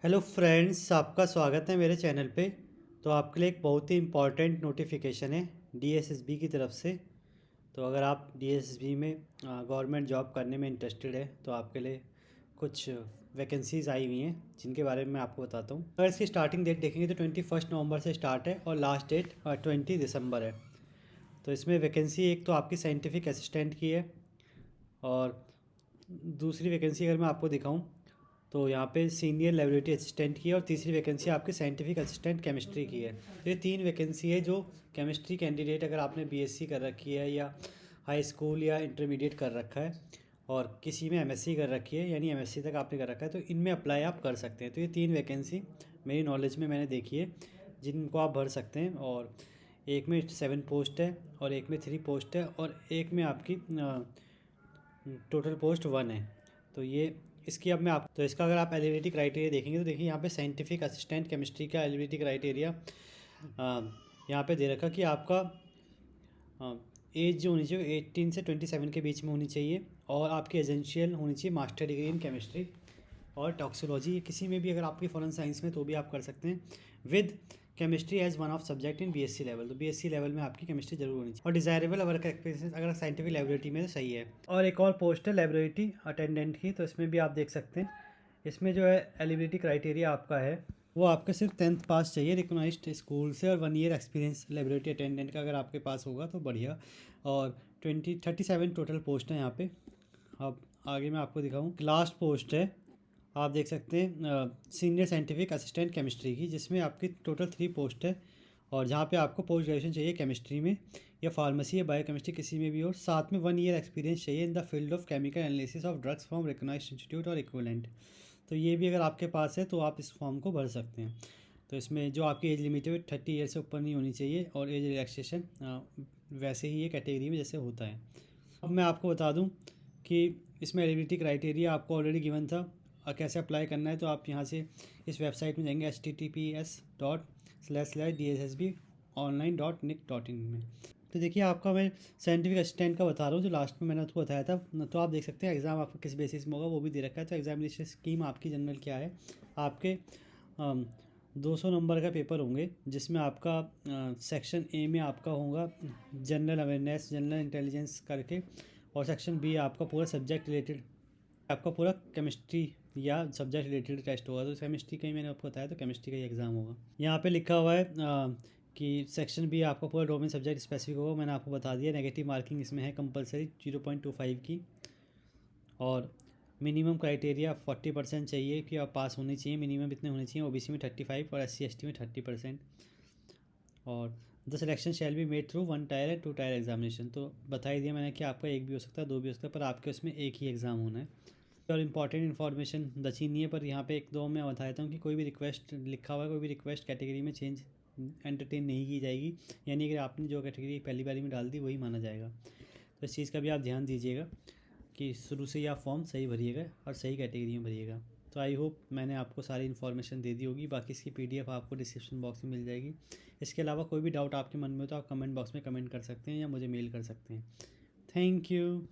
Hello friends, आपका स्वागत है मेरे चैनल पे। तो आपके लिए एक बहुत ही इम्पॉर्टेंट नोटिफिकेशन है डीएसएसबी की तरफ से। तो अगर आप डीएसएसबी में गवर्नमेंट जॉब करने में इंटरेस्टेड है तो आपके लिए कुछ वैकेंसीज़ आई हुई हैं जिनके बारे में मैं आपको बताता हूँ। अगर इसकी स्टार्टिंग डेट देखेंगे तो 21 नवंबर से स्टार्ट है और लास्ट डेट 20 दिसंबर है। तो इसमें वैकेंसी एक तो आपकी साइंटिफिक असिस्टेंट की है, और दूसरी वैकेंसी अगर मैं आपको दिखाऊं तो यहाँ पे सीनियर लेबोरेटरी असिस्टेंट की है, और तीसरी वैकेंसी आपकी साइंटिफिक असिस्टेंट केमिस्ट्री की है। तो ये तीन वैकेंसी है जो केमिस्ट्री कैंडिडेट अगर आपने बीएससी कर रखी है या हाई स्कूल या इंटरमीडिएट कर रखा है और किसी में एमएससी कर रखी है यानी एमएससी तक आपने कर रखा है तो इनमें अप्लाई आप कर सकते हैं। तो ये तीन वैकेंसी मेरी नॉलेज में मैंने देखी है जिनको आप भर सकते हैं। और एक में 7 पोस्ट है और एक में 3 पोस्ट है और एक में आपकी टोटल पोस्ट 1 है। तो ये इसकी अब मैं आप तो इसका अगर आप एलिजिबिलिटी क्राइटेरिया देखेंगे तो देखिए यहाँ पे साइंटिफिक असिस्टेंट केमिस्ट्री का एलिजिबिलिटी क्राइटेरिया यहाँ पे दे रखा कि आपका एज जो होनी चाहिए 18 से 27 के बीच में होनी चाहिए, और आपकी एजेंशियल होनी चाहिए मास्टर डिग्री इन केमिस्ट्री और टॉक्सिकोलॉजी। किसी में भी अगर आपकी फॉरेन साइंस में तो भी आप कर सकते हैं with chemistry as one of subject in BSc level. तो बीएससी लेवल में आपकी केमिस्ट्री जरूर होनी चाहिए, और डिजायरेबल वर्क एक्सपीरियंस अगर साइंटिफिक लेबोरेटरी में तो सही है। और एक और पोस्ट है लेबोरेटरी अटेंडेंट की, तो इसमें भी आप देख सकते हैं। इसमें जो है एलिजिबिलिटी क्राइटेरिया आपका है वो आपके सिर्फ 10th पास चाहिए रिकॉग्नाइज्ड स्कूल से, और 1 ईयर एक्सपीरियंस लेबोरेटरी अटेंडेंट का अगर आपके पास होगा तो बढ़िया। और 37 टोटल पोस्ट हैं यहाँ पे। अब आगे मैं आपको दिखाऊँ, लास्ट पोस्ट है आप देख सकते हैं सीनियर साइंटिफिक असिस्टेंट केमिस्ट्री की, जिसमें आपकी टोटल 3 पोस्ट है, और जहाँ पे आपको पोस्ट ग्रेजुएशन चाहिए केमिस्ट्री में या फार्मेसी या बायोकेमिस्ट्री किसी में भी, और साथ में 1 ईयर एक्सपीरियंस चाहिए in the field of chemical analysis of drugs from recognised institute और इक्विवेलेंट। तो ये भी अगर आपके पास है तो आप इस फॉर्म को भर सकते हैं। तो इसमें जो आपकी एज लिमिट है 30 ईयर से ऊपर नहीं होनी चाहिए, और एज रिलैक्सेशन वैसे ही ये कैटेगरी में जैसे होता है। अब मैं आपको बता दूं कि इसमें एलिजिबिलिटी क्राइटेरिया आपको ऑलरेडी गिवन था और कैसे अप्लाई करना है। तो आप यहाँ से इस वेबसाइट में जाएंगे https://dssbonline.nic.in में। तो देखिए आपका मैं साइंटिफिक असिस्टेंट का बता रहा हूँ जो लास्ट में मैंने आपको बताया था। तो आप देख सकते हैं एग्ज़ाम आपका किस बेसिस में होगा वो भी दे रखा है। तो एग्जामिनेशन स्कीम आपकी जनरल क्या है, आपके 200 नंबर का पेपर होंगे जिसमें आपका सेक्शन ए में आपका होगा जनरल अवेयरनेस जनरल इंटेलिजेंस करके, और सेक्शन बी आपका पूरा सब्जेक्ट रिलेटेड आपका पूरा केमिस्ट्री या सब्जेक्ट रिलेटेड टेस्ट होगा। तो केमिस्ट्री का ही मैंने आपको बताया, तो केमिस्ट्री का ही एग्ज़ाम होगा। यहाँ पे लिखा हुआ है कि सेक्शन बी आपका पूरा डोमेन सब्जेक्ट स्पेसिफिक होगा, मैंने आपको बता दिया। नेगेटिव मार्किंग इसमें है कंपलसरी 0.25 की, और मिनिमम क्राइटेरिया 40% चाहिए कि आप पास होनी चाहिए। मिनिमम इतने होने चाहिए, ओबीसी में 35 और SC/ST में 30%। और the selection shall be made through 1 tyre and 2 tyre examination. तो बता ही दिया मैंने कि आपका एक भी हो सकता है, 2 भी हो सकता है, पर आपके उसमें एक ही एग्ज़ाम होना है। और इंपॉर्टेंट इन्फॉर्मेशन बची नहीं है, पर यहाँ पे एक दो मैं बता देता हूँ कि कोई भी रिक्वेस्ट लिखा हुआ है, कोई भी रिक्वेस्ट कैटेगरी में चेंज एंटरटेन नहीं की जाएगी। यानी कि आपने जो कैटेगरी पहली बारी में डाल दी वही माना जाएगा। तो इस चीज़ का भी आप ध्यान दीजिएगा कि शुरू से ही आप फॉर्म सही भरिएगा और सही कैटेगरी में भरिएगा। तो आई होप मैंने आपको सारी इन्फॉर्मेशन दे दी होगी। बाकी इसकी PDF आपको डिस्क्रिप्शन बॉक्स में मिल जाएगी। इसके अलावा कोई भी डाउट आपके मन में हो तो आप कमेंट बॉक्स में कमेंट कर सकते हैं या मुझे मेल कर सकते हैं। Thank you.